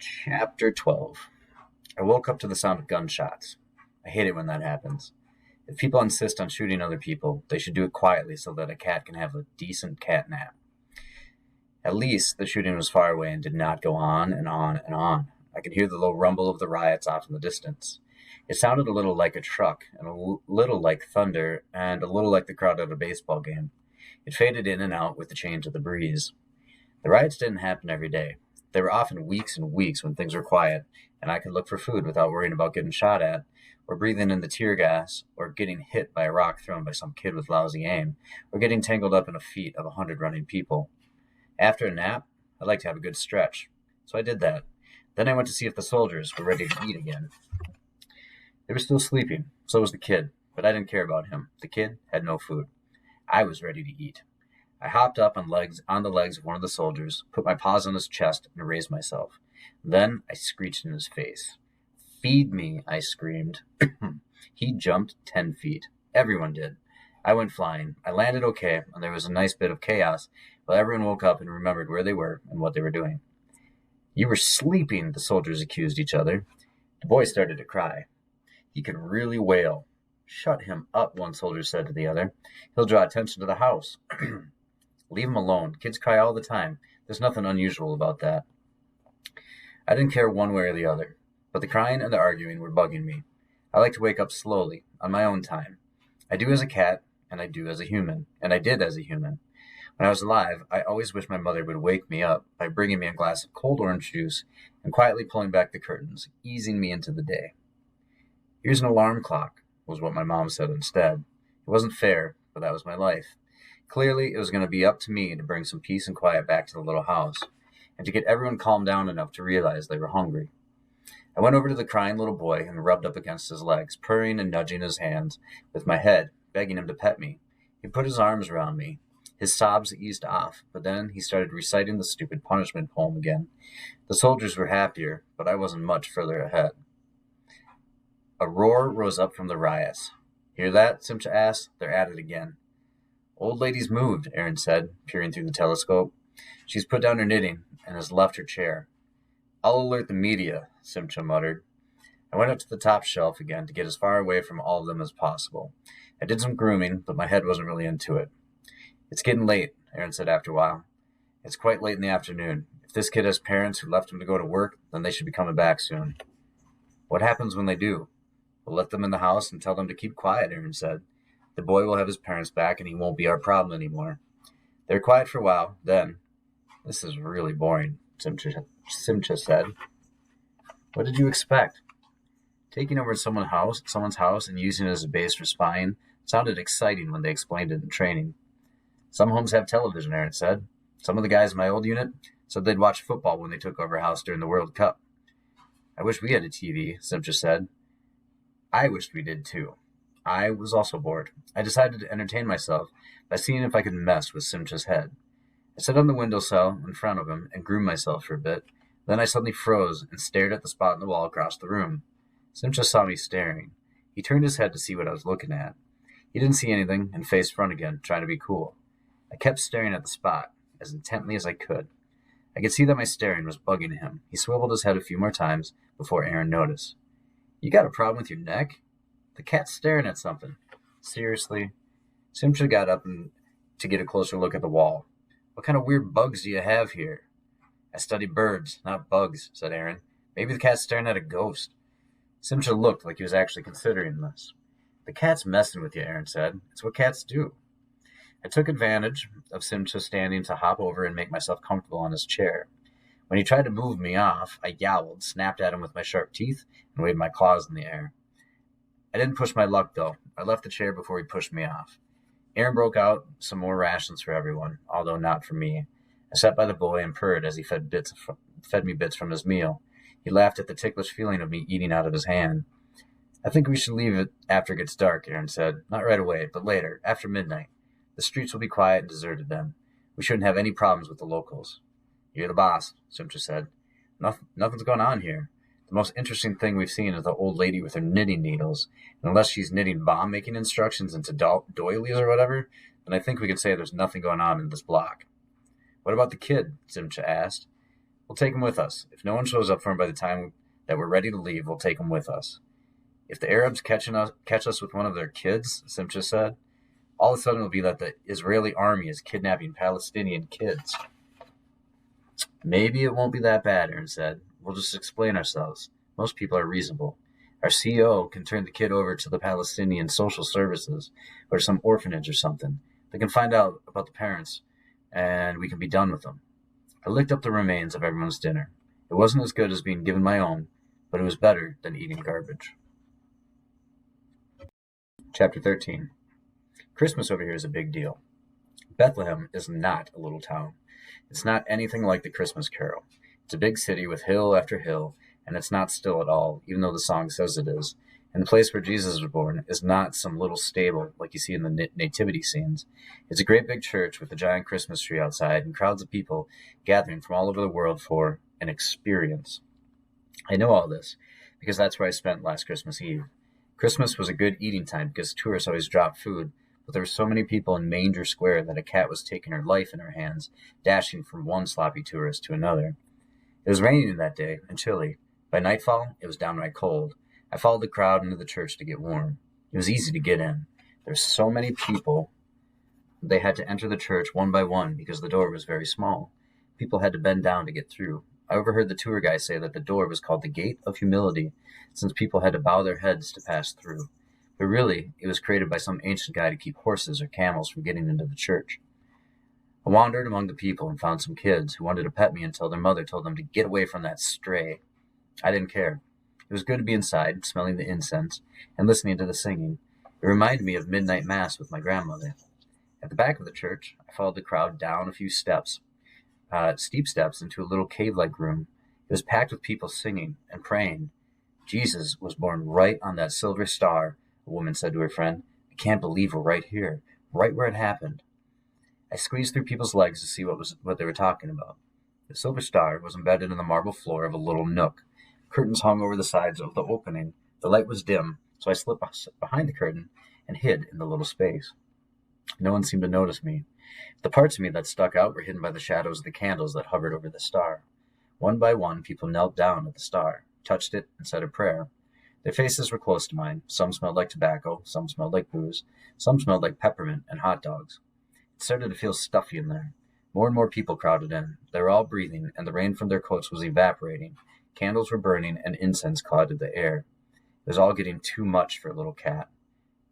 Chapter 12. I woke up to the sound of gunshots. I hate it when that happens. If people insist on shooting other people, they should do it quietly so that a cat can have a decent cat nap. At least the shooting was far away and did not go on and on and on. I could hear the low rumble of the riots off in the distance. It sounded a little like a truck, and little like thunder, and a little like the crowd at a baseball game. It faded in and out with the change of the breeze. The riots didn't happen every day. There were often weeks and weeks when things were quiet, and I could look for food without worrying about getting shot at, or breathing in the tear gas, or getting hit by a rock thrown by some kid with lousy aim, or getting tangled up in a feat of 100 running people. After a nap, I'd like to have a good stretch, so I did that. Then I went to see if the soldiers were ready to eat again. They were still sleeping, so was the kid, but I didn't care about him. The kid had no food. I was ready to eat. I hopped up on the legs of one of the soldiers, put my paws on his chest, and raised myself. Then I screeched in his face. "Feed me," I screamed. He jumped 10 feet. Everyone did. I went flying. I landed okay, and there was a nice bit of chaos, while everyone woke up and remembered where they were and what they were doing. "You were sleeping," the soldiers accused each other. The boy started to cry. He could really wail. "Shut him up," one soldier said to the other. "He'll draw attention to the house." "Leave him alone. Kids cry all the time. There's nothing unusual about that." I didn't care one way or the other, but the crying and the arguing were bugging me. I like to wake up slowly, on my own time. I do as a cat, and I do as a human, and I did as a human. When I was alive, I always wished my mother would wake me up by bringing me a glass of cold orange juice and quietly pulling back the curtains, easing me into the day. "Here's an alarm clock," was what my mom said instead. It wasn't fair, but that was my life. Clearly, it was going to be up to me to bring some peace and quiet back to the little house, and to get everyone calmed down enough to realize they were hungry. I went over to the crying little boy and rubbed up against his legs, purring and nudging his hands with my head, begging him to pet me. He put his arms around me. His sobs eased off, but then he started reciting the stupid punishment poem again. The soldiers were happier, but I wasn't much further ahead. A roar rose up from the riots. "Hear that?" Simcha asked. "They're at it again." "Old lady's moved," Erin said, peering through the telescope. "She's put down her knitting and has left her chair." "I'll alert the media," Simcha muttered. I went up to the top shelf again to get as far away from all of them as possible. I did some grooming, but my head wasn't really into it. "It's getting late," Erin said after a while. "It's quite late in the afternoon. If this kid has parents who left him to go to work, then they should be coming back soon." "What happens when they do?" "We'll let them in the house and tell them to keep quiet," Erin said. "The boy will have his parents back and he won't be our problem anymore." They were quiet for a while, then, "This is really boring," Simcha said. "What did you expect?" Taking over someone's house and using it as a base for spying sounded exciting when they explained it in training. "Some homes have television," Erin said. "Some of the guys in my old unit said they'd watch football when they took over a house during the World Cup." "I wish we had a TV," Simcha said. I wished we did too. I was also bored. I decided to entertain myself by seeing if I could mess with Simcha's head. I sat on the windowsill in front of him and groomed myself for a bit. Then I suddenly froze and stared at the spot in the wall across the room. Simcha saw me staring. He turned his head to see what I was looking at. He didn't see anything and faced front again, trying to be cool. I kept staring at the spot, as intently as I could. I could see that my staring was bugging him. He swiveled his head a few more times before Erin noticed. "You got a problem with your neck? The cat's staring at something." "Seriously?" Simcha got up to get a closer look at the wall. "What kind of weird bugs do you have here?" "I study birds, not bugs," said Erin. "Maybe the cat's staring at a ghost." Simcha looked like he was actually considering this. "The cat's messing with you," Erin said. "It's what cats do." I took advantage of Simcha standing to hop over and make myself comfortable on his chair. When he tried to move me off, I yowled, snapped at him with my sharp teeth, and waved my claws in the air. I didn't push my luck, though. I left the chair before he pushed me off. Erin broke out some more rations for everyone, although not for me. I sat by the boy and purred as he fed me bits from his meal. He laughed at the ticklish feeling of me eating out of his hand. "I think we should leave it after it gets dark," Erin said. "Not right away, but later, after midnight. The streets will be quiet and deserted then. We shouldn't have any problems with the locals." "You're the boss," Simcha said. Nothing's going on here. The most interesting thing we've seen is the old lady with her knitting needles, and unless she's knitting bomb-making instructions into doilies or whatever, then I think we can say there's nothing going on in this block." "What about the kid?" Simcha asked. We'll take him with us. If no one shows up for him by the time that we're ready to leave, we'll take him with us. If the Arabs catch us with one of their kids, Simcha said, all of a sudden it'll be that the Israeli army is kidnapping Palestinian kids. Maybe it won't be that bad, Aaron said. We'll just explain ourselves. Most people are reasonable. Our CEO can turn the kid over to the Palestinian social services or some orphanage or something. They can find out about the parents, and we can be done with them. I licked up the remains of everyone's dinner. It wasn't as good as being given my own, but it was better than eating garbage. Chapter 13. Christmas over here is a big deal. Bethlehem is not a little town. It's not anything like the Christmas Carol. It's a big city with hill after hill, and it's not still at all, even though the song says it is. And the place where Jesus was born is not some little stable like you see in the nativity scenes. It's a great big church with a giant Christmas tree outside and crowds of people gathering from all over the world for an experience. I know all this because that's where I spent last Christmas Eve. Christmas was a good eating time because tourists always drop food, but there were so many people in Manger Square that a cat was taking her life in her hands, dashing from one sloppy tourist to another. It was raining that day and chilly. By nightfall, it was downright cold. I followed the crowd into the church to get warm. It was easy to get in. There were so many people, they had to enter the church one by one because the door was very small. People had to bend down to get through. I overheard the tour guy say that the door was called the Gate of Humility, since people had to bow their heads to pass through. But really, it was created by some ancient guy to keep horses or camels from getting into the church. I wandered among the people and found some kids who wanted to pet me until their mother told them to get away from that stray. I didn't care. It was good to be inside, smelling the incense, and listening to the singing. It reminded me of midnight mass with my grandmother. At the back of the church, I followed the crowd down a few steps, steep steps into a little cave-like room. It was packed with people singing and praying. Jesus was born right on that silver star, a woman said to her friend. I can't believe we're right here, right where it happened. I squeezed through people's legs to see what they were talking about. The silver star was embedded in the marble floor of a little nook. Curtains hung over the sides of the opening. The light was dim, so I slipped behind the curtain and hid in the little space. No one seemed to notice me. The parts of me that stuck out were hidden by the shadows of the candles that hovered over the star. One by one, people knelt down at the star, touched it, and said a prayer. Their faces were close to mine. Some smelled like tobacco, some smelled like booze, some smelled like peppermint and hot dogs. It started to feel stuffy in there. More and more people crowded in. They were all breathing, and the rain from their coats was evaporating. Candles were burning, and incense clouded the air. It was all getting too much for a little cat.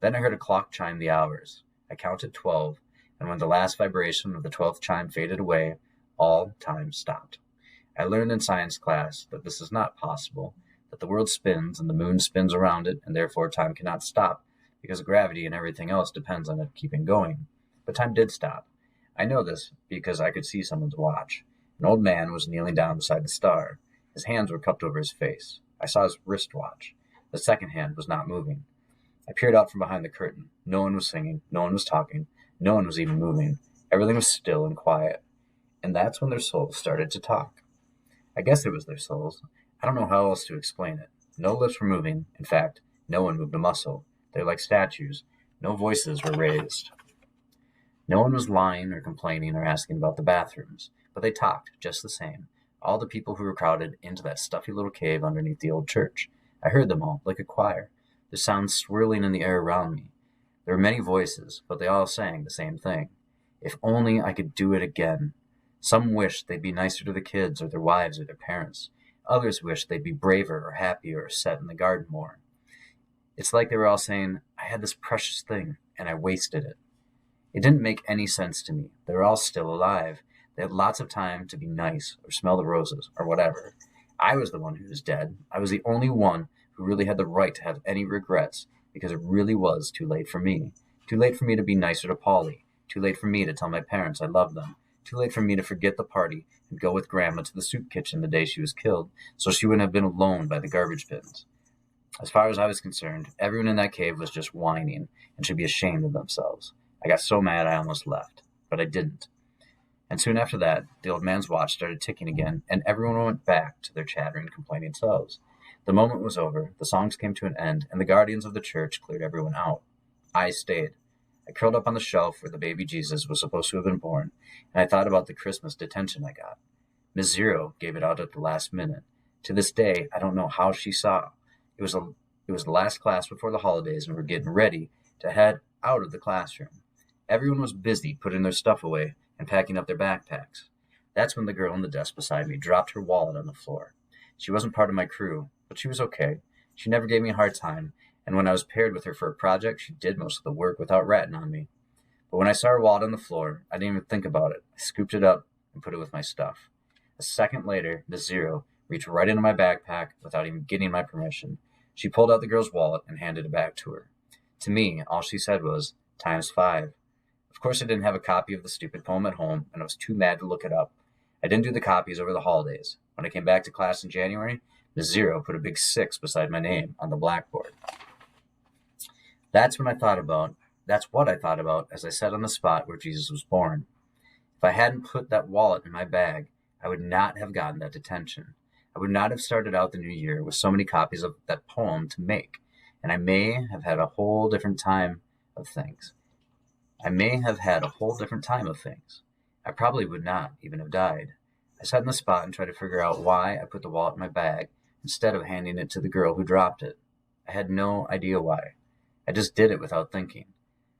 Then I heard a clock chime the hours. I counted 12, and when the last vibration of the 12th chime faded away, all time stopped. I learned in science class that this is not possible, that the world spins and the moon spins around it, and therefore time cannot stop, because gravity and everything else depends on it keeping going. But time did stop. I know this because I could see someone's watch. An old man was kneeling down beside the star. His hands were cupped over his face. I saw his wristwatch. The second hand was not moving. I peered out from behind the curtain. No one was singing. No one was talking. No one was even moving. Everything was still and quiet. And that's when their souls started to talk. I guess it was their souls. I don't know how else to explain it. No lips were moving. In fact, no one moved a muscle. They were like statues. No voices were raised. No one was lying or complaining or asking about the bathrooms. But they talked just the same. All the people who were crowded into that stuffy little cave underneath the old church. I heard them all, like a choir, the sounds swirling in the air around me. There were many voices, but they all sang the same thing. If only I could do it again. Some wished they'd be nicer to the kids or their wives or their parents. Others wished they'd be braver or happier or set in the garden more. It's like they were all saying, I had this precious thing, and I wasted it. It didn't make any sense to me. They were all still alive. They had lots of time to be nice or smell the roses or whatever. I was the one who was dead. I was the only one who really had the right to have any regrets because it really was too late for me. Too late for me to be nicer to Polly. Too late for me to tell my parents I loved them. Too late for me to forget the party and go with Grandma to the soup kitchen the day she was killed so she wouldn't have been alone by the garbage bins. As far as I was concerned, everyone in that cave was just whining and should be ashamed of themselves. I got so mad I almost left, but I didn't. And soon after that, the old man's watch started ticking again, and everyone went back to their chattering, complaining selves. The moment was over, the songs came to an end, and the guardians of the church cleared everyone out. I stayed. I curled up on the shelf where the baby Jesus was supposed to have been born, and I thought about the Christmas detention I got. Miss Zero gave it out at the last minute. To this day, I don't know how she saw. It was a it was the last class before the holidays, and we were getting ready to head out of the classroom. Everyone was busy putting their stuff away and packing up their backpacks. That's when the girl on the desk beside me dropped her wallet on the floor. She wasn't part of my crew, but she was okay. She never gave me a hard time, and when I was paired with her for a project, she did most of the work without ratting on me. But when I saw her wallet on the floor, I didn't even think about it. I scooped it up and put it with my stuff. A second later, Miss Zero reached right into my backpack without even getting my permission. She pulled out the girl's wallet and handed it back to her. To me, all she said was, "times 5." Of course, I didn't have a copy of the stupid poem at home, and I was too mad to look it up. I didn't do the copies over the holidays. When I came back to class in January, Miss Zero put a big 6 beside my name on the blackboard. That's when I thought about, that's what I thought about as I sat on the spot where Jesus was born. If I hadn't put that wallet in my bag, I would not have gotten that detention. I would not have started out the new year with so many copies of that poem to make, and I may have had a whole different time of things. I probably would not even have died. I sat in the spot and tried to figure out why I put the wallet in my bag instead of handing it to the girl who dropped it. I had no idea why. I just did it without thinking.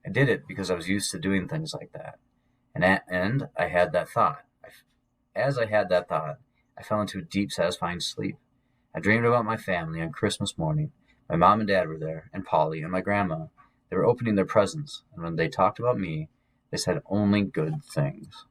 I did it because I was used to doing things like that. And I had that thought. As I had that thought, I fell into a deep, satisfying sleep. I dreamed about my family on Christmas morning. My mom and dad were there, and Polly and my grandma. They were opening their presents, and when they talked about me, they said only good things.